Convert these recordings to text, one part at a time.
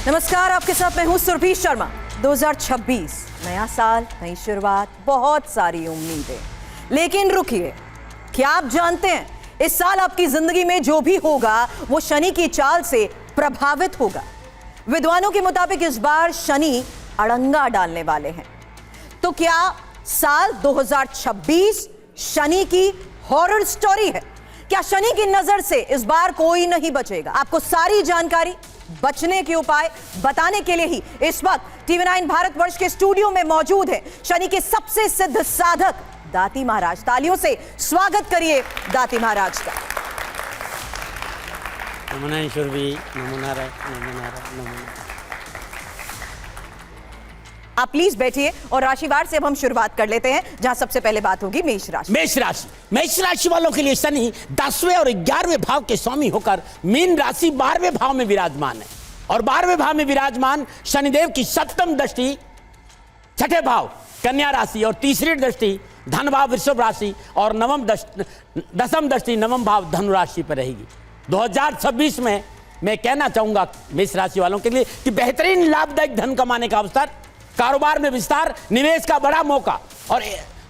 नमस्कार, आपके साथ मैं हूं सुरभि शर्मा। 2026 नया साल, नई शुरुआत, बहुत सारी उम्मीदें। लेकिन रुकिए, क्या आप जानते हैं इस साल आपकी जिंदगी में जो भी होगा वो शनि की चाल से प्रभावित होगा। विद्वानों के मुताबिक इस बार शनि अड़ंगा डालने वाले हैं। तो क्या साल 2026 शनि की हॉरर स्टोरी है? क्या शनि की नजर से इस बार कोई नहीं बचेगा? आपको सारी जानकारी, बचने के उपाय बताने के लिए ही इस वक्त TV9 भारतवर्ष के स्टूडियो में मौजूद है शनि के सबसे सिद्ध साधक दाती महाराज। तालियों से स्वागत करिए दाती महाराज का। नमो ईश्वर भी, नमो नारायण, नमो नारायण, नमो नारायण। आप प्लीज बैठिए और राशिवार से अब हम शुरुआत कर लेते हैं, जहां सबसे पहले बात होगी मेष राशि। मेष राशि वालों के लिए शनि 10वें और 11वें भाव के स्वामी होकर मीन राशि 12वें भाव में विराजमान है। और 12वें भाव में विराजमान शनिदेव की सप्तम दृष्टि छठे भाव कन्या राशि और तीसरी दृष्टि धन भाव वृषभ राशि और दसम दृष्टि नवम भाव धनु राशि पर रहेगी। 2026 में मैं कहना चाहूंगा मेष राशि वालों के लिए कि बेहतरीन लाभदायक धन कमाने का अवसर, कारोबार में विस्तार, निवेश का बड़ा मौका। और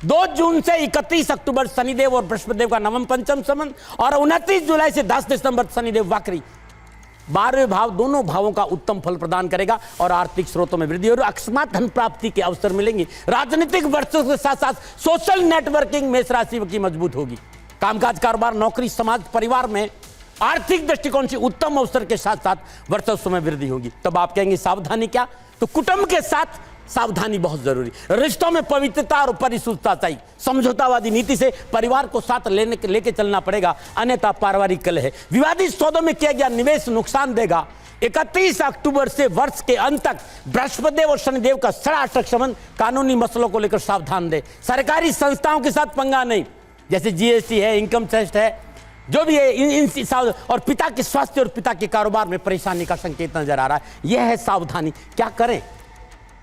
2 जून से 31 अक्टूबर शनिदेव और बृहस्पतिदेव का नवम पंचम संबंध और 29 जुलाई से 10 दिसंबर शनिदेव वक्री 12वें भाव दोनों भावों का उत्तम फल प्रदान करेगा और आर्थिक स्रोतों में वृद्धि और अकस्मात धन प्राप्ति के अवसर मिलेंगे। राजनीतिक वर्चस्व के साथ साथ सोशल नेटवर्किंग मेष राशि की मजबूत होगी। कामकाज, कारोबार, नौकरी, समाज, परिवार में आर्थिक दृष्टिकोण से उत्तम अवसर के साथ साथ वर्चस्व में वृद्धि होगी। तब आप कहेंगे सावधानी क्या? तो कुटुंब के साथ सावधानी बहुत जरूरी। रिश्तों में पवित्रता और परिशुद्धता चाहिए। समझौतावादी नीति से परिवार को साथ लेके चलना पड़ेगा, अन्यथा पारिवारिक कलह है। विवादित सौदों में किया गया निवेश नुकसान देगा। 31 अक्टूबर से वर्ष के अंत तक बृहस्पतिदेव और शनिदेव का षडाष्टक संबंध, कानूनी मसलों को लेकर सावधान दे। सरकारी संस्थाओं के साथ पंगा नहीं, जैसे GST है, इनकम टैक्स है, जो भी है और पिता के स्वास्थ्य और पिता के कारोबार में परेशानी का संकेत नजर आ रहा है। यह है सावधानी। क्या करें?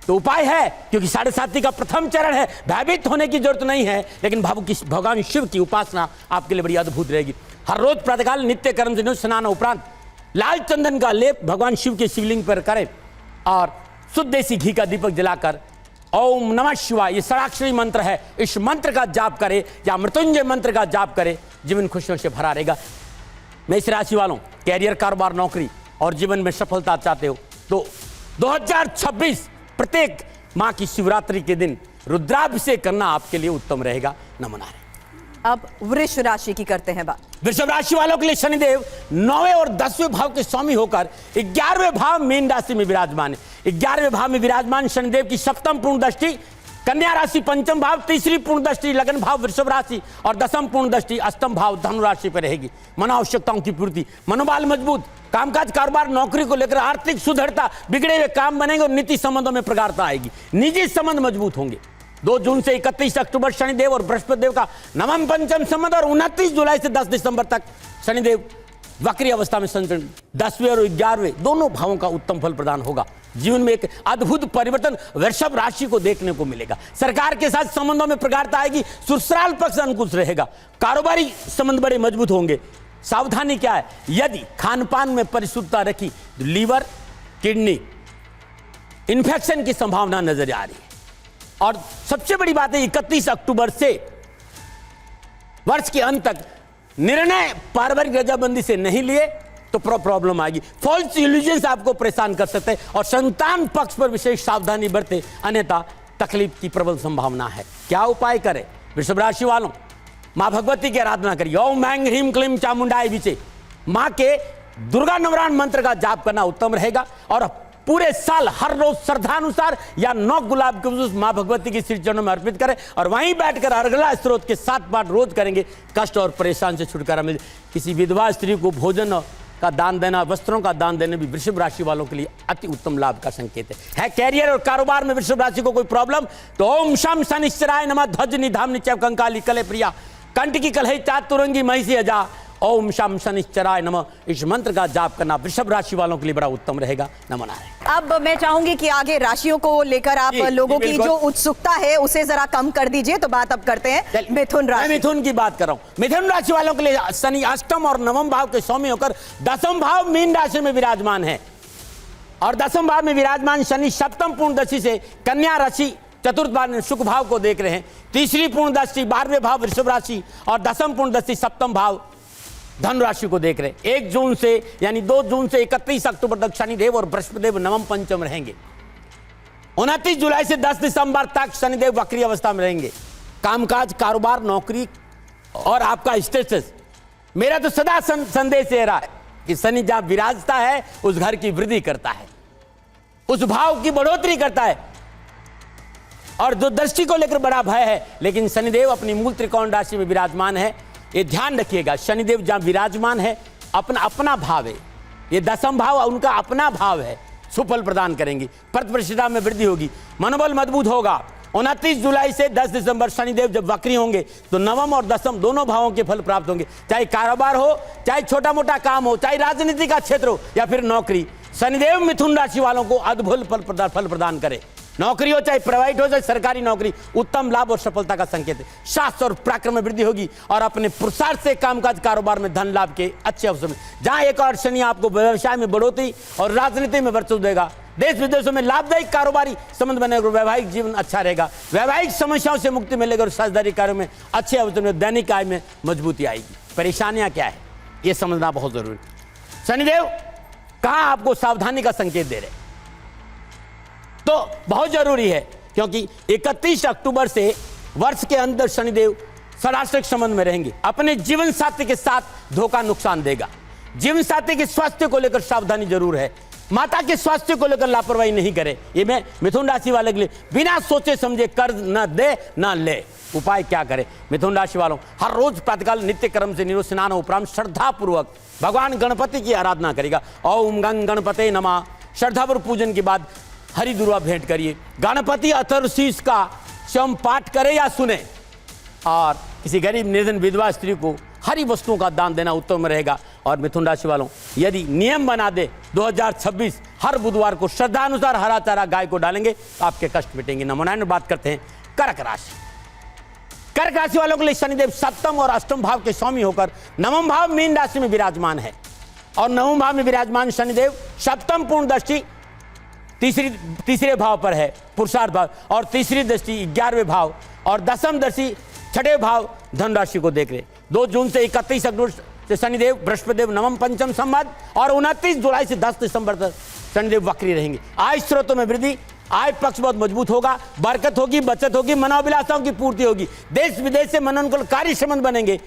तो उपाय है, क्योंकि 7.5 का प्रथम चरण है। भयभीत होने की जरूरत नहीं है, लेकिन भगवान शिव की उपासना आपके लिए बड़ी अद्भुत रहेगी। हर रोज प्रातःकाल नित्य कर्म से स्नान उपरांत लाल चंदन का लेप भगवान शिव के शिवलिंग पर करें और शुद्ध देसी घी का दीपक जलाकर ओम नमः शिवाय, ये षडाक्षरी मंत्र है, इस मंत्र का जाप करें या मृत्युंजय मंत्र का जाप करें, जीवन खुशियों से भरा रहेगा। मेष राशि वालों, कैरियर, कारोबार, नौकरी और जीवन में सफलता चाहते हो तो 2026 प्रत्येक माँ की शिवरात्रि के दिन रुद्राभिषेक करना आपके लिए उत्तम रहेगा। नमो नारायण। अब वृष राशि की करते हैं बात। वृषभ राशि वालों के लिए शनिदेव 9वें और 10वें भाव के स्वामी होकर 11वें भाव मीन राशि में विराजमान है। 11वें भाव में विराजमान शनिदेव की सप्तम पूर्ण दृष्टि कन्या राशि पंचम भाव, तीसरी पूर्ण दृष्टि लगन भाव वृषभ राशि और दसम पूर्ण दृष्टि अष्टम भाव धनु राशि पर रहेगी। मनोआवश्यकताओं की पूर्ति, मनोबल मजबूत, कामकाज, कारोबार, नौकरी को लेकर आर्थिक सुदृढ़ता, बिगड़े हुए काम बनेंगे और नीति संबंधों में प्रगाढ़ता आएगी। निजी संबंध मजबूत होंगे। 2 जून से 31 अक्टूबर शनिदेव और बृहस्पतिदेव का नवम पंचम संबंध और 29 जुलाई से 10 दिसंबर तक शनिदेव वक्री अवस्था में संचरण। 10वें और 11वें दोनों भावों का उत्तम फल प्रदान होगा। जीवन में एक अद्भुत परिवर्तन वृषभ राशि को देखने को मिलेगा। सरकार के साथ संबंधों में प्रगाढ़ता आएगी। ससुराल पक्ष अनुकूल रहेगा। कारोबारी संबंध बड़े मजबूत होंगे। सावधानी क्या है? यदि खान पान में परिशुद्धता रखी तो लीवर, किडनी इंफेक्शन की संभावना नजर आ रही है। और सबसे बड़ी बात है 31 अक्टूबर से वर्ष के अंत तक निर्णय पारिवारिक रजाबंदी से नहीं लिए तो प्रॉब्लम आएगी। फॉल्स इल्यूजन्स आपको परेशान कर सकते हैं और संतान पक्ष पर विशेष सावधानी बरते, अन्यथा तकलीफ की प्रबल संभावना है। क्या उपाय करें? वृषभ राशि वालों, मां भगवती की आराधना करिए। ओम ऐं ह्रीं क्लीं चामुंडाय विचे, मां के दुर्गा नवरान मंत्र का जाप करना उत्तम रहेगा। और पूरे साल हर रोज श्रद्धानुसार या 9 गुलाब के फूल मां भगवती की श्री चरणों में अर्पित करें और वहीं बैठकर अर्गला स्त्रोत के 7 पाठ रोज करेंगे। कष्ट और परेशान से छुटकारा मिले। किसी विधवा स्त्री को भोजन का दान देना, वस्त्रों का दान देना भी वृषभ राशि वालों के लिए अति उत्तम लाभ का संकेत है। कैरियर और कारोबार में वृषभ राशि को कोई प्रॉब्लम तो ओम शम शनिश्चराय नमः ध्वज निधाम निचय कंकाली कले प्रिया कंठ की कलह चातुरंगी महिषी अजा ओम शम शनिश्चराय नमः, इस मंत्र का जाप करना वृषभ राशि वालों के लिए बड़ा उत्तम रहेगा। नमो नारायण। अब मैं चाहूंगी कि आगे राशियों को लेकर आप लोगों की जो उत्सुकता है उसे जरा कम कर दीजिए। तो बात अब करते हैं मिथुन राशि। मिथुन की बात कर रहा हूं। मिथुन राशि वालों के लिए शनि अष्टम और नवम भाव के स्वामी होकर 10वें भाव मीन राशि में विराजमान है। और दसम भाव में विराजमान शनि सप्तम पूर्ण दृष्टि से कन्या राशि चतुर्थ भाव सुख भाव को देख रहे हैं। तीसरी पूर्ण दृष्टि 12वें भाव वृषभ राशि और दसम पूर्ण दृष्टि सप्तम भाव धनु राशि को देख रहे हैं। 1 जून से यानी 2 जून से 31 अक्टूबर तक शनिदेव और बृहस्पतिदेव नवम पंचम रहेंगे। 29 जुलाई से 10 दिसंबर तक शनिदेव वक्री अवस्था में रहेंगे। कामकाज, कारोबार, नौकरी और आपका स्टेटस, मेरा तो सदा संदेश ये रहा है कि शनि जहां विराजता है उस घर की वृद्धि करता है, उस भाव की बढ़ोतरी करता है। और जो दृष्टि को लेकर बड़ा भय है, लेकिन शनिदेव अपनी मूल त्रिकोण राशि में विराजमान है। ये ध्यान रखिएगा, शनिदेव जहां विराजमान है अपना भाव है, ये दसम भाव उनका अपना भाव है, सुफल प्रदान करेंगे, प्रतिष्ठा में वृद्धि होगी, मनोबल मजबूत होगा। 29 जुलाई से 10 दिसंबर शनिदेव जब वक्री होंगे तो नवम और दसम दोनों भावों के फल प्राप्त होंगे। चाहे कारोबार हो, चाहे छोटा मोटा काम हो, चाहे राजनीति का क्षेत्र हो या फिर नौकरी, शनिदेव मिथुन राशि वालों को अद्भुत फल प्रदान करे। नौकरी हो, चाहे प्राइवेट हो, चाहे सरकारी नौकरी, उत्तम लाभ और सफलता का संकेत है। शास्त्र और पराक्रम में वृद्धि होगी और अपने पुरुषार्थ से कामकाज कारोबार में धन लाभ के अच्छे अवसर में। जहां एक और शनि आपको व्यवसाय में बढ़ोतरी और राजनीति में वर्चस्व देगा, देश विदेशों में लाभदायक कारोबारी संबंध बनेगा, वैवाहिक जीवन अच्छा रहेगा, वैवाहिक समस्याओं से मुक्ति मिलेगी और साझेदारी कार्यों में अच्छे अवसर में दैनिक आय में मजबूती आएगी। परेशानियां क्या है ये समझना बहुत जरूरी। शनिदेव कहां आपको सावधानी का संकेत दे रहे, तो बहुत जरूरी है, क्योंकि 31 अक्टूबर से वर्ष के अंदर शनिदेव षडाष्टक संबंध में रहेंगे। अपने जीवन साथी के साथ धोखा नुकसान देगा। जीवन साथी के स्वास्थ्य को लेकर सावधानी जरूर है। माता के स्वास्थ्य को लेकर लापरवाही नहीं करे। ये मैं मिथुन राशि वाले के लिए बिना सोचे समझे कर्ज न दे न ले। उपाय क्या करे मिथुन राशि वालों, हर रोज प्रातःकाल नित्य कर्म से निरो स्नान उपरांत श्रद्धा पूर्वक भगवान गणपति की आराधना करेगा। ओम गंग गणपते नमः। श्रद्धापूर्वक पूजन के बाद हरि दुर्वा भेंट करिए। गणपति अथर्वशीष का स्वयं पाठ करे या सुने, और किसी गरीब निर्धन विधवा स्त्री को हरी वस्तुओं का दान देना उत्तम रहेगा। और मिथुन राशि वालों, यदि नियम बना दे 2026 हर बुधवार को श्रद्धानुसार हरा चारा गाय को डालेंगे तो आपके कष्ट मिटेंगे। नमोनारायण। बात करते हैं कर्क राशि। कर्क राशि वालों के लिए शनिदेव सप्तम और अष्टम भाव के स्वामी होकर नवम भाव मीन राशि में विराजमान है। और नवम भाव में विराजमान शनिदेव सप्तम पूर्ण दृष्टि तीसरे भाव पर है, पुरुषार्थ भाव, और तीसरी दृष्टि 11वें भाव और दसम दृष्टि 6ठे भाव धन राशि को देख रहे। 2 जून से 31 अक्टूबर से शनिदेव बृहस्पतिदेव नवम पंचम संवत और 29 जुलाई से 10 दिसंबर तक शनिदेव वक्री रहेंगे। आय स्रोतों में वृद्धि, आय पक्ष बहुत मजबूत होगा, बरकत होगी, बचत होगी, मनोभिलाषाओं की पूर्ति होगी, देश विदेश से मनोनुकूल कार्य संबंध बनेंगे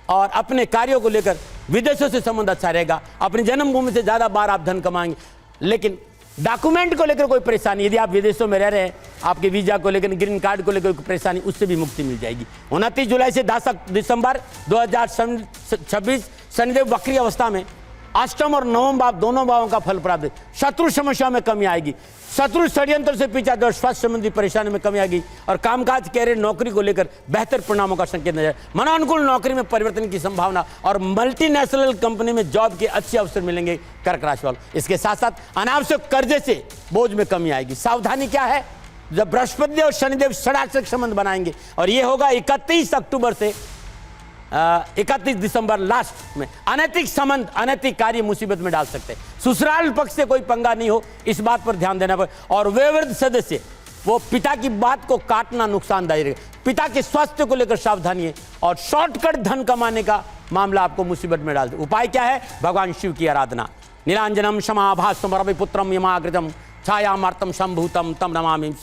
और अपने कार्यों को लेकर विदेशों से संबंध अच्छा रहेगा। अपनी जन्मभूमि से ज्यादा बार आप धन कमाएंगे। लेकिन डॉक्यूमेंट को लेकर कोई परेशानी, यदि आप विदेशों में रह रहे हैं, आपके वीजा को लेकर, ग्रीन कार्ड को लेकर कोई परेशानी, उससे भी मुक्ति मिल जाएगी। 29 जुलाई से 10 दिसंबर 2026 शनिदेव वक्री अवस्था में अष्टम और नवम भाव दोनों भावों का फल प्राप्त। शत्रु समस्या में कमी आएगी, शत्रु षड्यंत्र से पीछा और स्वास्थ्य संबंधी परेशानी में कमी आएगी और कामकाज, कैरियर, नौकरी को लेकर बेहतर परिणामों का संकेत नजर। मनोनुकूल नौकरी में परिवर्तन की संभावना और मल्टीनेशनल कंपनी में जॉब के अच्छे अवसर मिलेंगे कर्क राशि वालों। इसके साथ साथ अनावश्यक कर्जे से बोझ में कमी आएगी। सावधानी क्या है, जब बृहस्पति और शनिदेव षडाष्टक संबंध बनाएंगे और ये होगा 31 अक्टूबर से 31 दिसंबर लास्ट में। अनैतिक संबंध, अनैतिक कार्य मुसीबत में डाल सकते हैं। ससुराल पक्ष से कोई पंगा नहीं हो, इस बात पर ध्यान देना पड़ेगा। और वयोवृद्ध सदस्य, वो पिता की बात को काटना नुकसानदायक है। पिता के स्वास्थ्य को लेकर सावधानी है और शॉर्टकट धन कमाने का मामला आपको मुसीबत में डाल दे। उपाय क्या है, भगवान शिव की आराधना। नीलांजनम क्षमाभासम रविपुत्रम यमाग्रजम छायामार्तम संभूतम तम नमामि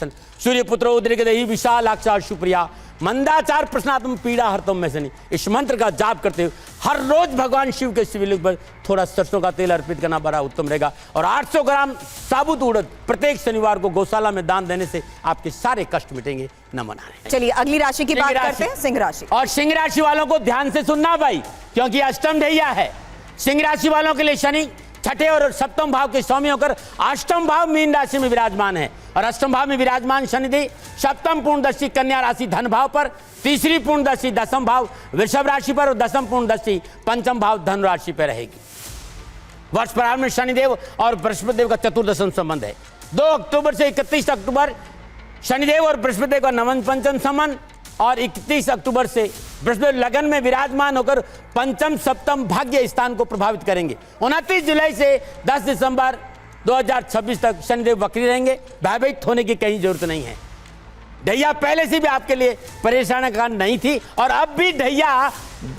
सूर्यपुत्रो उद्रिगदेहि विशालाक्षा सुप्रिया मंदाचार प्रश्नात्म पीड़ा हरतम में शनि। इस मंत्र का जाप करते हुए हर रोज भगवान शिव के शिवलिंग पर थोड़ा सरसों का तेल अर्पित करना बड़ा उत्तम रहेगा। और 800 ग्राम साबुत उड़द प्रत्येक शनिवार को गौशाला में दान देने से आपके सारे कष्ट मिटेंगे। नमन नारायण। चलिए अगली राशि की बात करते हैं, सिंह राशि। और सिंह राशि वालों को ध्यान से सुनना भाई, क्योंकि अष्टम ढैया है। सिंह राशि वालों के लिए शनि छठे और सप्तम भाव के स्वामी होकर अष्टम भाव मीन राशि में विराजमान है। और अष्टम भाव में विराजमान शनिदेव सप्तम पूर्ण दृष्टि कन्या राशि धन भाव पर, तीसरी पूर्ण दृष्टि दसम भाव वृषभ राशि पर और दसम पूर्ण दृष्टि पंचम भाव धनु राशि पर रहेगी। वर्ष प्रारंभ में शनिदेव और बृहस्पतिदेव का चतुर्दशम संबंध है। 2 अक्टूबर से 31 अक्टूबर शनिदेव और बृहस्पतिदेव का नवम पंचम संबंध और 31 अक्टूबर से बृहस्पति लगन में विराजमान होकर पंचम सप्तम भाग्य स्थान को प्रभावित करेंगे। 29 जुलाई से 10 दिसंबर 2026 तक शनिदेव वक्री रहेंगे, भयभीत होने की कहीं जरूरत नहीं है। ढैया पहले से भी आपके लिए परेशानी का कारण नहीं थी और अब भी ढैया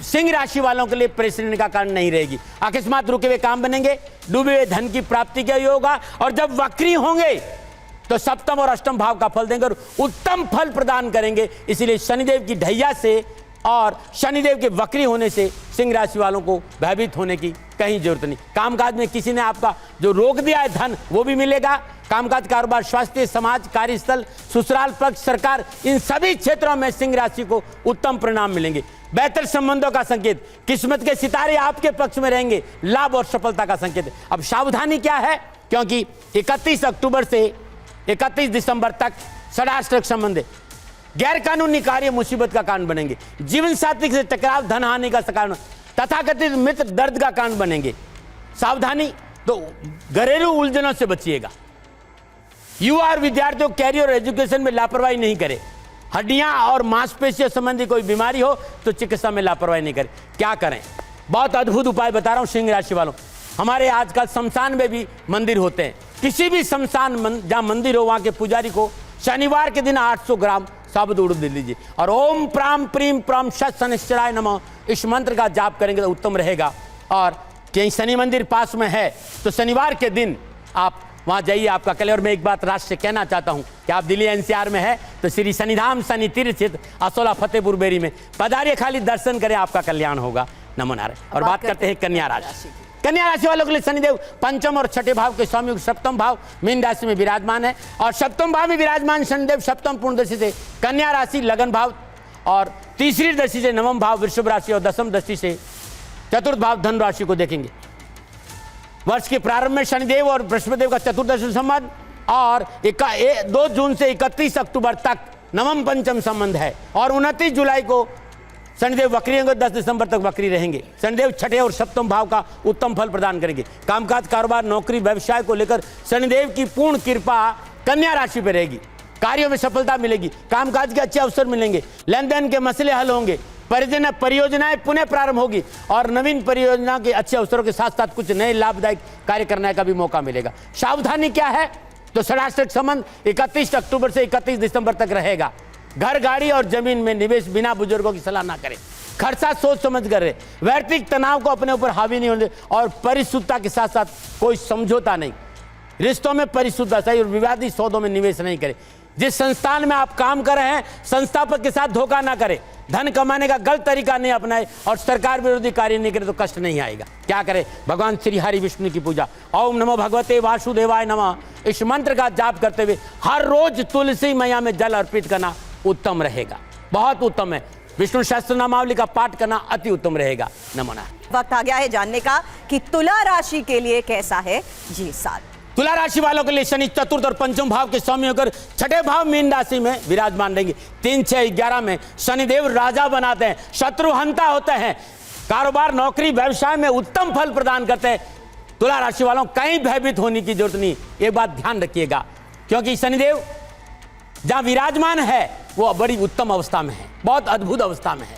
सिंह राशि वालों के लिए परेशानी का कारण नहीं रहेगी। अकस्मात रुके हुए काम बनेंगे, डूबे हुए धन की प्राप्ति का योग होगा और जब वक्री होंगे तो सप्तम और अष्टम भाव का फल देंगे और उत्तम फल प्रदान करेंगे। इसीलिए शनिदेव की ढैया से और शनिदेव के वक्री होने से सिंह राशि वालों को भयभीत होने की कहीं जरूरत नहीं। कामकाज में किसी ने आपका जो रोक दिया है धन वो भी मिलेगा। कामकाज, कारोबार, स्वास्थ्य, समाज, कार्यस्थल, ससुराल पक्ष, सरकार, इन सभी क्षेत्रों में सिंह राशि को उत्तम परिणाम मिलेंगे। बेहतर संबंधों का संकेत, किस्मत के सितारे आपके पक्ष में रहेंगे, लाभ और सफलता का संकेत। अब सावधानी क्या है, क्योंकि 31 अक्टूबर से 31 दिसंबर तक षडाष्टक संबंध है। गैर कानूनी कार्य मुसीबत का कारण बनेंगे, जीवन साथी से टकराव धन हानि का कारण, तथाकथित मित्र दर्द का कारण बनेंगे। सावधानी, तो घरेलू उलझनों से बचिएगा। युवा और विद्यार्थियों कैरियर और एजुकेशन में लापरवाही नहीं करें। हड्डियां और मांसपेशियों संबंधी कोई बीमारी हो तो चिकित्सा में लापरवाही नहीं करें। क्या करें, बहुत अद्भुत उपाय बता रहा हूं सिंह राशि वालों। हमारे आजकल शमशान में भी मंदिर होते हैं। किसी भी शमशान जहां मंदिर हो वहां के पुजारी को शनिवार के दिन 800 ग्राम साबुत उड़द दे लीजिए और ओम प्राम प्रीम प्राम शत शनिश्चराय नमः इस मंत्र का जाप करेंगे तो उत्तम रहेगा। और कहीं शनि मंदिर पास में है तो शनिवार के दिन आप वहां जाइए, आपका कल्याण। और मैं एक बात राष्ट्र से कहना चाहता हूं कि आप दिल्ली एनसीआर में है तो श्री शनिधाम शनि तीर्थ स्थित असोला फतेहपुर बेरी में पधारिए, खाली दर्शन करें, आपका कल्याण होगा। नमो नारायण। और बात करते हैं कन्या राशि। कन्या राशि वालों के लिए शनिदेव पंचम और छठे भाव के स्वामी, सप्तम भाव मीन राशि में विराजमान है और सप्तम भाव में विराजमान शनिदेव सप्तम पूर्ण दृष्टि से कन्या राशि लगन भाव और तीसरी दृष्टि से नवम भाव वृषभ राशि और दसम दृष्टि से चतुर्थ भाव धन राशि को देखेंगे। वर्ष के प्रारंभ में शनिदेव और बृहस्पतिदेव का चतुर्दशी संबंध और 2 जून से 31 अक्टूबर तक नवम पंचम संबंध है और 29 जुलाई को शनिदेव वक्री होंगे, 10 दिसंबर तक वक्री रहेंगे। शनिदेव छठे और सप्तम भाव का उत्तम फल प्रदान करेंगे। कामकाज, कारोबार, नौकरी, व्यवसाय को लेकर शनिदेव की पूर्ण कृपा कन्या राशि पर रहेगी। कार्यों में सफलता मिलेगी, कामकाज के अच्छे अवसर मिलेंगे, लेन देन के मसले हल होंगे, परियोजनाएं पुनः प्रारंभ होगी और नवीन परियोजना के अच्छे अवसरों के साथ साथ कुछ नए लाभदायक कार्य करने का भी मौका मिलेगा। सावधानी क्या है, तो षडाष्टक संबंध 31 अक्टूबर से 31 दिसंबर तक रहेगा। घर, गाड़ी और जमीन में निवेश बिना बुजुर्गों की सलाह ना करें। खर्चा सोच समझ कर रहे, वैयक्तिक तनाव को अपने ऊपर हावी नहीं होने और परिशुद्धता के साथ साथ कोई समझौता नहीं। रिश्तों में परिशुद्धता सही और विवादी सौदों में निवेश नहीं करें। जिस संस्थान में आप काम कर रहे हैं संस्थापक के साथ धोखा ना करें। धन कमाने का गलत तरीका नहीं अपनाए और सरकार विरोधी कार्य नहीं करे तो कष्ट नहीं आएगा। क्या करें, भगवान श्री हरि विष्णु की पूजा, ओम नमो भगवते वासुदेवाय नमः इस मंत्र का जाप करते हुए हर रोज तुलसी मैया में जल अर्पित करना उत्तम रहेगा, बहुत उत्तम है। विष्णु शास्त्र नामावली का पाठ करना अति उत्तम रहेगा। नमो नारायण। वक्त आ गया है जानने का कि तुला राशि के लिए कैसा है ये साल। तुला राशि वालों के लिए शनि चतुर्थ और पंचम भाव के स्वामी होकर छठे भाव मीन राशि में विराजमान रहेंगे। 3, 6, 11 में शनिदेव राजा बनाते हैं, शत्रुहंता होते हैं, कारोबार, नौकरी, व्यवसाय में उत्तम फल प्रदान करते हैं। तुला राशि वालों कहीं भयभीत होने की जरूरत नहीं। एक बात ध्यान रखिएगा, क्योंकि शनिदेव जहां विराजमान है वो बड़ी उत्तम अवस्था में है, बहुत अद्भुत अवस्था में है।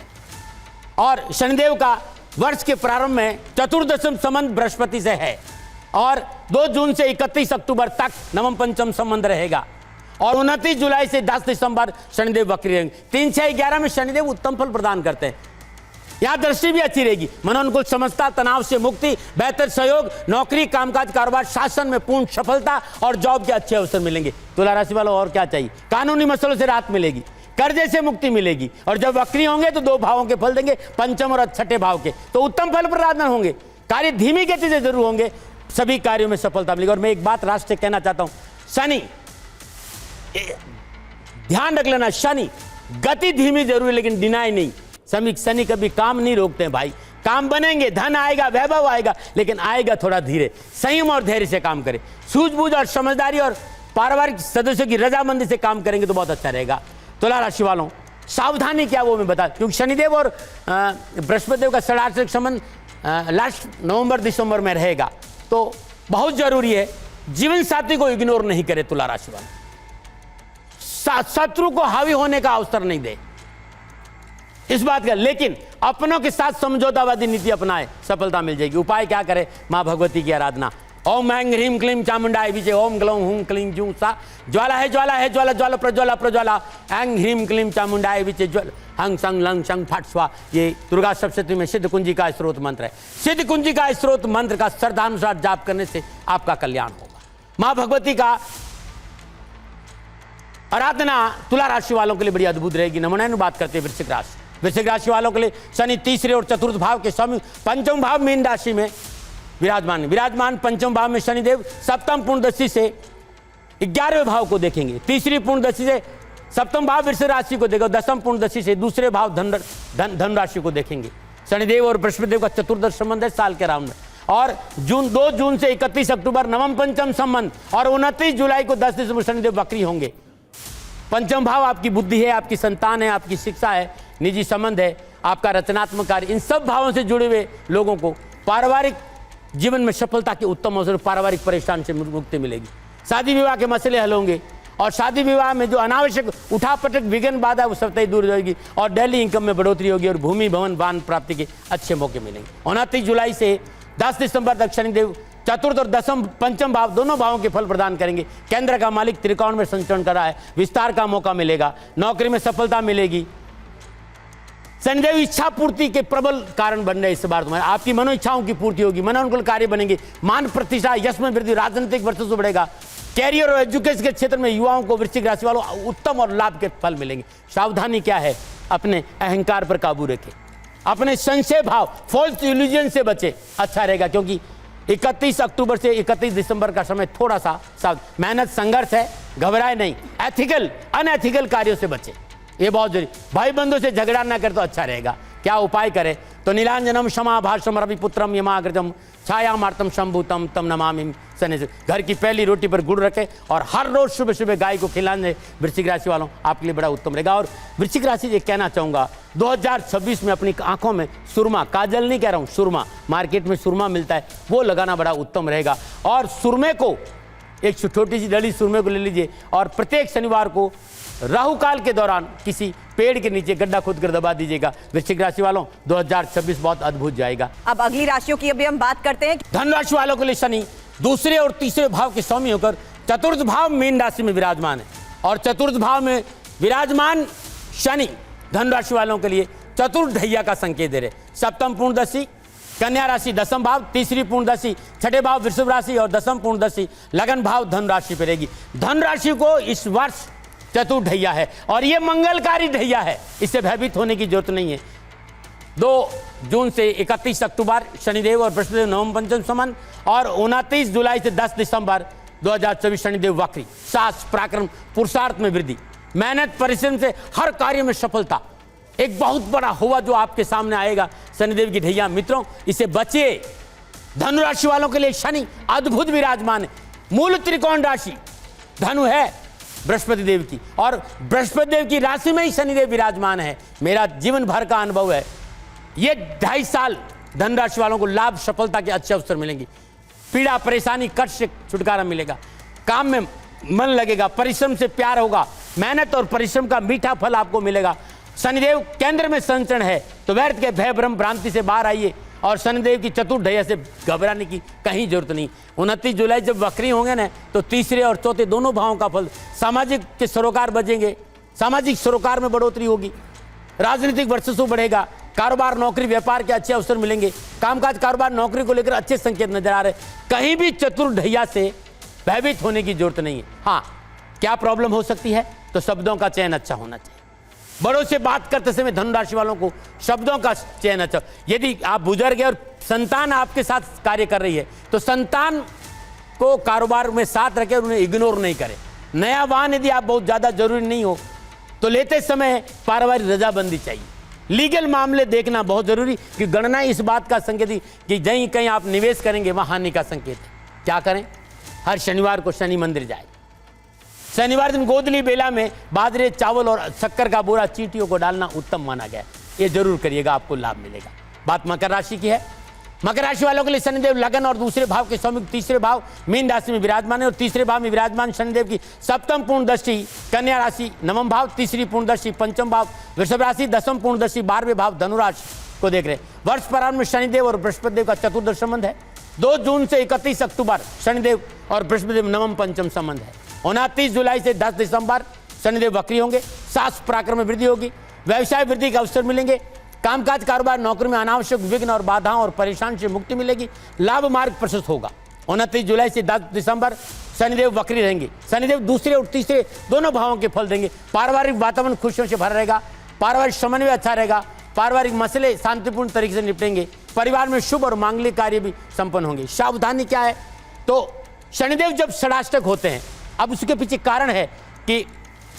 और शनिदेव का वर्ष के प्रारंभ में चतुर्दशम संबंध बृहस्पति से है और 2 जून से 31 अक्टूबर तक नवम पंचम संबंध रहेगा और 29 जुलाई से 10 दिसंबर शनिदेव वक्री रहेंगे। 3, 6, 11 में शनिदेव उत्तम फल प्रदान करते हैं। यहाँ दृष्टि भी अच्छी रहेगी, मनोनुकूल समझता, तनाव से मुक्ति, बेहतर सहयोग, नौकरी, कामकाज, कारोबार, शासन में पूर्ण सफलता और जॉब के अच्छे अवसर मिलेंगे। तुला राशि वालों और क्या चाहिए, कानूनी मसलों से राहत मिलेगी, कर्जे से मुक्ति मिलेगी और जब वक्री होंगे तो 2 भावों के फल देंगे, पंचम और छठे भाव के, तो उत्तम फल प्रदान होंगे। कार्य धीमी गति से जरूर होंगे, सभी कार्यों में सफलता मिलेगी। और मैं एक बात राष्ट्र से कहना चाहता हूं, शनि ध्यान रख लेना, शनि गति धीमी जरूर है लेकिन डिनाई नहीं। शनि कभी काम नहीं रोकते हैं भाई, काम बनेंगे, धन आएगा, वैभव आएगा, लेकिन आएगा थोड़ा धीरे। संयम और धैर्य से काम करें, सूझबूझ और समझदारी और पारिवारिक सदस्यों की रजामंदी से काम करेंगे तो बहुत अच्छा रहेगा। तुला राशि वालों सावधानी क्या वो मैं बता, क्योंकि शनिदेव और बृहस्पतिदेव का षडाष्टक संबंध लास्ट नवंबर दिसंबर में रहेगा, तो बहुत जरूरी है जीवन साथी को इग्नोर नहीं करे। तुला राशि वाले शत्रु को हावी होने का अवसर नहीं दे, इस बात का, लेकिन अपनों के साथ समझौतावादी नीति अपनाए, सफलता मिल जाएगी। उपाय क्या करें, मां भगवती की आराधना, ओम ऐं ह्रीं क्लीं चामुंडाय विजय, ओम ग्लौं हुं क्लीं जूं सा, ज्वाला है ज्वाला ज्वाला प्रज्वाला प्रज्वाला, ऐं ह्रीं क्लीं चामुंडाय विजय, ज्वल हंग संग लंग संग फट स्वा। ये दुर्गा सप्तशती में सिद्ध कुंजी का स्रोत मंत्र है। सिद्ध कुंजी का स्रोत मंत्र का श्रद्धानुसार जाप करने से आपका कल्याण होगा। मां भगवती का आराधना तुला राशि वालों के लिए बड़ी अद्भुत रहेगी। नमूना बात करते हैं वृश्चिक राशि। वृश्चिक राशि वालों के लिए शनि तीसरे और चतुर्थ भाव के स्वामी पंचम भाव मीन राशि में विराजमान पंचम भाव में शनिदेव सप्तम पूर्ण दृष्टि से 11वें भाव को देखेंगे। तीसरी पूर्ण दृष्टि से सप्तम भाव वृश्चिक राशि को देखेगा। दसम पूर्ण दृष्टि से दूसरे भाव धन राशि को देखेंगे। शनिदेव और बृहस्पतिदेव का चतुर्दश संबंध है साल के राउंड में। और 2 जून से 31 अक्टूबर नवम पंचम संबंध, और 29 जुलाई को 10 दिसंबर शनिदेव वक्री होंगे। पंचम भाव आपकी बुद्धि है, आपकी संतान है, आपकी शिक्षा है, निजी संबंध है, आपका रचनात्मक कार्य। इन सब भावों से जुड़े हुए लोगों को पारिवारिक जीवन में सफलता के उत्तम अवसर, पारिवारिक परेशानी से मुक्ति मिलेगी। शादी विवाह के मसले हल होंगे और शादी विवाह में जो अनावश्यक उठापटक विघ्न बाधा वो सब दूर हो जाएगी और डेली इनकम में बढ़ोतरी होगी और भूमि भवन वाहन प्राप्ति के अच्छे मौके मिलेंगे। 29 जुलाई से 10 दिसंबर तक शनिदेव चतुर्थ और दसम पंचम भाव दोनों भावों के फल प्रदान करेंगे। केंद्र का मालिक त्रिकोण में संचरण कर रहा है, विस्तार का मौका मिलेगा, नौकरी में सफलता मिलेगी। शनिदेव इच्छा पूर्ति के प्रबल कारण बन रहे इस बार तुम्हारे, आपकी मनो इच्छाओं की पूर्ति होगी, मनोनुकूल कार्य बनेंगे, मान प्रतिष्ठा यश में वृद्धि, राजनीतिक वर्चस्व बढ़ेगा। कैरियर और एजुकेशन के क्षेत्र में युवाओं को वृश्चिक राशि वालों उत्तम और लाभ के फल मिलेंगे। सावधानी क्या है, अपने अहंकार पर काबू रखें, अपने संशय भाव फॉल्स इल्यूजन से बचे, अच्छा रहेगा। क्योंकि 31 अक्टूबर से 31 दिसंबर का समय थोड़ा सा मेहनत संघर्ष है, घबराए नहीं, अनएथिकल कार्यों से बचे, ये बहुत जरूरी। भाई बंधु से झगड़ा ना कर तो अच्छा रहेगा। क्या उपाय करें तो नीलांजनम क्षमाभाषम रविपुत्रम यमाग्रजम छायामार्तम शंभुतम तम नमामि शनि। घर की पहली रोटी पर गुड़ रखें और हर रोज सुबह सुबह गाय को खिलाने वृश्चिक राशि वालों आपके लिए बड़ा उत्तम रहेगा। और वृश्चिक राशि ये कहना चाहूँगा 2026 में अपनी आंखों में सुरमा, काजल नहीं कह रहा हूँ, सुरमा, मार्केट में सुरमा मिलता है वो लगाना बड़ा उत्तम रहेगा। और सुरमे को एक छोटी सी डली सुरमे को ले लीजिए और प्रत्येक शनिवार को राहु काल के दौरान किसी पेड़ के नीचे गड्ढा खोद कर दबा दीजिएगा। वृश्चिक राशि वालों 2026 बहुत अद्भुत जाएगा। अब अगली राशियों की अभी हम बात करते हैं। धन राशि वालों के लिए शनि दूसरे और तीसरे भाव के स्वामी होकर चतुर्थ भाव मीन राशि में विराजमान है। और चतुर्थ भाव में विराजमान शनि धन राशि वालों के लिए चतुर्थ ढैया का संकेत दे रहे। सप्तम पूर्णदशी कन्या राशि दसम भाव, तीसरी पूर्णदशी छठे भाव वृषभ राशि और दसम पूर्णदशी लगन भाव धन राशि पर रहेगी। धन राशि को इस वर्ष चतुर्थ ढैया है और यह मंगलकारी ढैया है, इससे भयभीत होने की जरूरत नहीं है। 2 जून से 31 अक्टूबर शनिदेव और बृहस्पतिदेव नवम पंचम संबंध और 29 जुलाई से 10 दिसंबर 2024 शनिदेव वक्री। साहस पराक्रम पुरुषार्थ में वृद्धि, मेहनत परिश्रम से हर कार्य में सफलता, एक बहुत बड़ा हुआ जो आपके सामने आएगा शनिदेव की ढैया। मित्रों इससे बचिए। धनु राशि वालों के लिए शनि अद्भुत विराजमान है। मूल त्रिकोण राशि धनु है बृहस्पति देव की और बृहस्पति देव की राशि में ही शनिदेव विराजमान है। मेरा जीवन भर का अनुभव है, ये 2.5 साल धन राशि वालों को लाभ सफलता के अच्छे अवसर मिलेंगे। पीड़ा परेशानी कष्ट से छुटकारा मिलेगा, काम में मन लगेगा, परिश्रम से प्यार होगा, मेहनत और परिश्रम का मीठा फल आपको मिलेगा। शनिदेव केंद्र में संचरण है तो व्यर्थ के भय भ्रम भ्रांति से बाहर आइए और शनिदेव की चतुर्थ ढैया से घबराने की कहीं जरूरत नहीं। 29 जुलाई जब वक्री होंगे ना तो तीसरे और चौथे दोनों भावों का फल, सामाजिक के सरोकार बजेंगे, सामाजिक सरोकार में बढ़ोतरी होगी, राजनीतिक वर्चस्व बढ़ेगा, कारोबार नौकरी व्यापार के अच्छे अवसर मिलेंगे, कामकाज कारोबार नौकरी को लेकर अच्छे संकेत नजर आ रहे। कहीं भी चतुर्थ ढैया से भयभीत होने की जरूरत नहीं है। हाँ, क्या प्रॉब्लम हो सकती है तो शब्दों का चयन अच्छा होना चाहिए। बड़ों से बात करते समय धन राशि वालों को शब्दों का चयन अच्छा। यदि आप बुजुर्ग हैं और संतान आपके साथ कार्य कर रही है तो संतान को कारोबार में साथ रखें और उन्हें इग्नोर नहीं करें। नया वाहन यदि आप बहुत ज़्यादा जरूरी नहीं हो तो लेते समय पारिवारिक रजाबंदी चाहिए। लीगल मामले देखना बहुत जरूरी कि गणना इस बात का संकेत है कि जहीं कहीं आप निवेश करेंगे वहाँ हानि का संकेत है। क्या करें, हर शनिवार को शनि मंदिर जाए। शनिवार दिन गोदली बेला में बाजरे चावल और शक्कर का बोरा चींटियों को डालना उत्तम माना गया है। ये जरूर करिएगा, आपको लाभ मिलेगा। बात मकर राशि की है। मकर राशि वालों के लिए शनिदेव लगन और दूसरे भाव के स्वामी तीसरे भाव मीन राशि में विराजमान है और तीसरे भाव में विराजमान शनिदेव की सप्तम पूर्ण दृष्टि कन्या राशि नवम भाव, तीसरी पूर्ण दृष्टि पंचम भाव वृषभ राशि, दसम पूर्ण दृष्टि 12वें भाव धनुराशि को देख रहे। वर्ष प्रारंभ में शनिदेव और बृहस्पति देव का चतुर्दश संबंध है। 2 जून से 31 अक्टूबर शनिदेव और बृहस्पतिदेव नवम पंचम संबंध है। 29 जुलाई से 10 दिसंबर शनिदेव वक्री होंगे। साहस पराक्रम में वृद्धि होगी। व्यवसाय वृद्धि के अवसर मिलेंगे। कामकाज कारोबार नौकरी में अनावश्यक विघ्न और बाधाओं और परेशान से मुक्ति मिलेगी। लाभ मार्ग प्रशस्त होगा। 29 जुलाई से 10 दिसंबर शनिदेव वक्री रहेंगे। शनिदेव दूसरे और तीसरे दोनों भावों के फल देंगे। पारिवारिक वातावरण खुशियों से भरा रहेगा। पारिवारिक समन्वय अच्छा रहेगा। पारिवारिक मसले शांतिपूर्ण तरीके से निपटेंगे। परिवार में शुभ और मांगलिक कार्य भी संपन्न होंगे। सावधानी क्या है, तो शनिदेव जब षडाष्टक होते हैं, अब उसके पीछे कारण है कि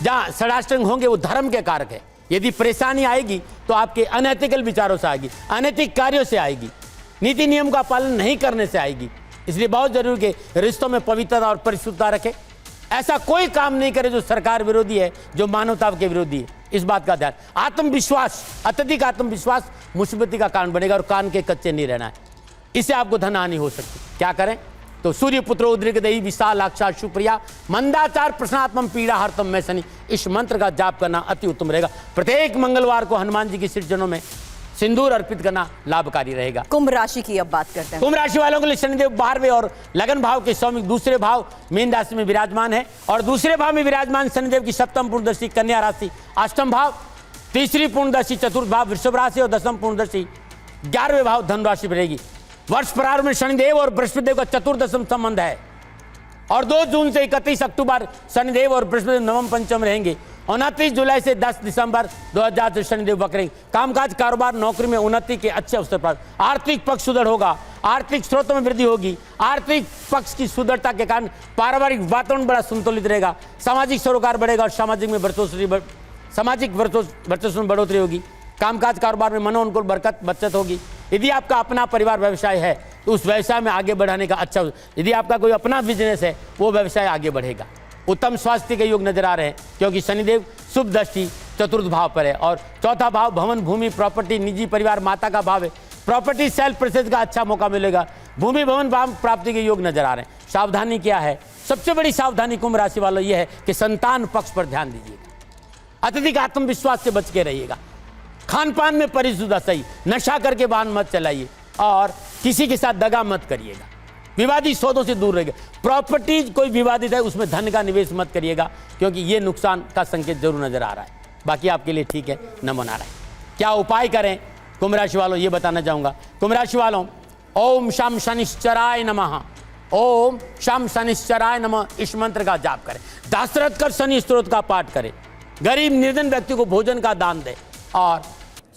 जहाँ षडाष्टक होंगे वो धर्म के कारक है। यदि परेशानी आएगी तो आपके अनैतिकल विचारों से आएगी, अनैतिक कार्यों से आएगी, नीति नियम का पालन नहीं करने से आएगी। इसलिए बहुत जरूरी है कि रिश्तों में पवित्रता और परिशुद्धता रखें। ऐसा कोई काम नहीं करे जो सरकार विरोधी है, जो मानवता के विरोधी है। इस बात का ध्यान। आत्मविश्वास, अत्यधिक आत्मविश्वास मुसीबती का कारण बनेगा और कान के कच्चे नहीं रहना है। इससे आपको धन हानि हो सकती। क्या करें, तो सूर्य पुत्र उद्रिक देही विशाल अक्षा सुप्रिया मंदाचार प्रश्नात्मम पीड़ा हरतम में शनि, इस मंत्र का जाप करना अति उत्तम रहेगा। प्रत्येक मंगलवार को हनुमान जी की सिरजनों में सिंदूर अर्पित करना लाभकारी रहेगा। कुंभ राशि की अब बात करते हैं। कुंभ राशि वालों के लिए शनिदेव 12वें और लगन भाव के स्वामी दूसरे भाव मीन राशि में विराजमान है और दूसरे भाव में विराजमान शनिदेव की सप्तम पूर्णदर्शी कन्या राशि अष्टम भाव, तीसरी पूर्णदर्शी चतुर्थ भाव वृषभ राशि और दसम पूर्णदर्शी 11वें भाव धनु राशि में रहेगी। वर्ष प्रारंभ में शनिदेव और बृहस्पतिदेव का चतुर्दशम संबंध है और 2 जून से 31 अक्टूबर शनिदेव और बृहस्पतिदेव नवम पंचम रहेंगे। 29 जुलाई से 10 दिसंबर 2000 से शनिदेव वक्रेंगे। कामकाज कारोबार नौकरी में उन्नति के अच्छे अवसर पर। आर्थिक पक्ष सुदृढ़ होगा। आर्थिक स्रोतों में वृद्धि होगी। आर्थिक पक्ष की सुदृढ़ता के कारण पारिवारिक वातावरण बड़ा संतुलित रहेगा। सामाजिक सरोकार बढ़ेगा और सामाजिक वर्चस्व में बढ़ोतरी होगी। कामकाज कारोबार में मनोनुकूल बचत होगी। यदि आपका अपना परिवार व्यवसाय है तो उस व्यवसाय में आगे बढ़ाने का अच्छा, यदि आपका कोई अपना बिजनेस है वो व्यवसाय आगे बढ़ेगा। उत्तम स्वास्थ्य के योग नजर आ रहे हैं क्योंकि शनिदेव शुभ दृष्टि चतुर्थ भाव पर है और चौथा भाव भवन भूमि प्रॉपर्टी निजी परिवार माता का भाव है। प्रॉपर्टी सेल परचेज का अच्छा मौका मिलेगा। भूमि भवन भाव प्राप्ति के योग नजर आ रहे हैं। सावधानी क्या है, सबसे बड़ी सावधानी कुंभ राशि वालों ये है कि संतान पक्ष पर ध्यान दीजिएगा। अत्यधिक आत्मविश्वास से बच के रहिएगा। खान पान में परिशुद्धता सही, नशा करके वाहन मत चलाइए और किसी के साथ दगा मत करिएगा। विवादित सौदों से दूर रहिएगा। प्रॉपर्टी कोई विवादित है उसमें धन का निवेश मत करिएगा क्योंकि ये नुकसान का संकेत जरूर नजर आ रहा है। बाकी आपके लिए ठीक है, नमो नारायण। क्या उपाय करें कुंभ राशि वालों, ये बताना चाहूंगा। कुंभ राशि वालों, ओम शम शनिश्चराय नमः, ओम शम शनिश्चराय नमः इस मंत्र का जाप करें। दासरथ कर शनि स्तोत्र का पाठ करें। गरीब निर्धन व्यक्ति को भोजन का दान दें और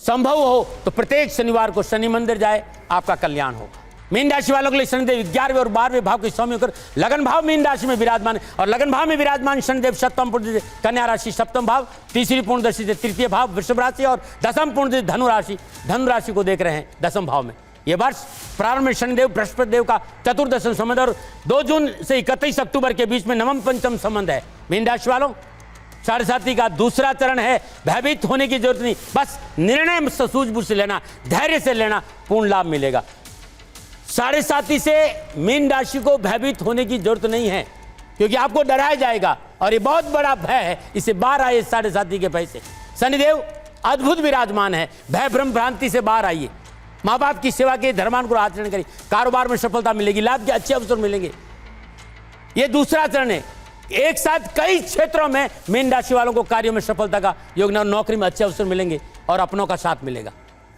संभव हो तो प्रत्येक शनिवार को शनि मंदिर जाए, आपका कल्याण होगा। मीन राशि वालों के लिए शनिदेव 11वें और 12वें भाव के स्वामी होकर लगन भाव मीन राशि में विराजमान है और लगन भाव में विराजमान शनिदेव सप्तम पूर्णदर्शी कन्या राशि सप्तम भाव, तीसरी पूर्णदर्शी से तृतीय भाव वृषभ राशि और दसम पूर्णदर्शी धनु राशि को देख रहे हैं दसम भाव में। यह वर्ष प्रारंभ में शनिदेव बृहस्पतिदेव का चतुर्दशम संबंध और 2 जून से 31 अक्टूबर के बीच में नवम पंचम संबंध है। मीन राशि वालों, साढ़े साथी का दूसरा चरण है। भयभीत होने की जरूरत नहीं, बस निर्णय सूझबूझ से लेना, धैर्य से लेना, पूर्ण लाभ मिलेगा। साढ़े साथी से मीन राशि को भयभीत होने की जरूरत नहीं है क्योंकि आपको डराया जाएगा और ये बहुत बड़ा भय है। इसे बाहर आइए साढ़े साथी के भय से। शनिदेव अद्भुत विराजमान है। भय भ्रम भ्रांति से बाहर आइए। माँ बाप की सेवा के धर्मानुकूल आचरण करिए। कारोबार में सफलता मिलेगी। लाभ के अच्छे अवसर मिलेंगे। ये दूसरा चरण है। एक साथ कई क्षेत्रों में मीन राशि वालों को कार्यों में सफलता का योग, नौकरी में अच्छे अवसर मिलेंगे और अपनों का साथ मिलेगा।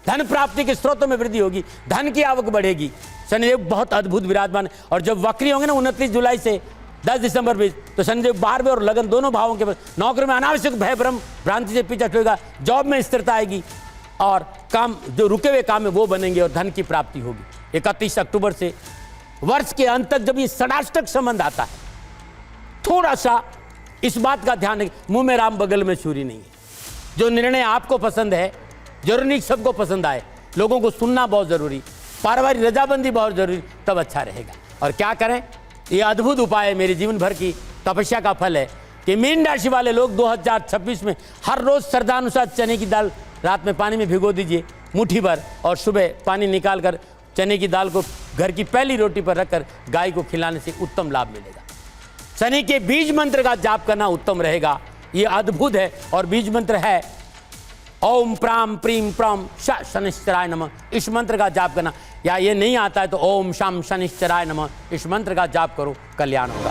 धन प्राप्ति के स्रोतों में वृद्धि होगी। धन की आवक बढ़ेगी। शनिदेव बहुत अद्भुत विराजमान है और जब वक्री होंगे ना 29 जुलाई से 10 दिसंबर बीच, तो शनिदेव 12वें और लगन दोनों भावों के नौकरी में अनावश्यक भय भ्रम भ्रांति से पीछा छुएगा। जॉब में स्थिरता आएगी और काम जो रुके हुए काम है वो बनेंगे और धन की प्राप्ति होगी। 31 अक्टूबर से वर्ष के अंत तक जब ये षडाष्टक संबंध आता है, थोड़ा सा इस बात का ध्यान है, मुंह में राम बगल में छुरी नहीं है। जो निर्णय आपको पसंद है, जरूरी नहीं सबको पसंद आए, लोगों को सुनना बहुत जरूरी, पारिवारिक रजाबंदी बहुत जरूरी, तब अच्छा रहेगा। और क्या करें, ये अद्भुत उपाय है, मेरे जीवन भर की तपस्या का फल है कि मीन राशि वाले लोग 2026 में हर रोज श्रद्धानुसार चने की दाल रात में पानी में भिगो दीजिए मुट्ठी भर और सुबह पानी निकाल कर चने की दाल को घर की पहली रोटी पर रखकर गाय को खिलाने से उत्तम लाभ मिलेगा। शनि के बीज मंत्र का जाप करना उत्तम रहेगा। ये अद्भुत है और बीज मंत्र है ओम प्राम प्रीम प्रम शनिश्चराय नमः, इस मंत्र का जाप करना। या ये नहीं आता है तो ओम शम शनिश्चराय नमः, इस मंत्र का जाप करो, कल्याण होगा।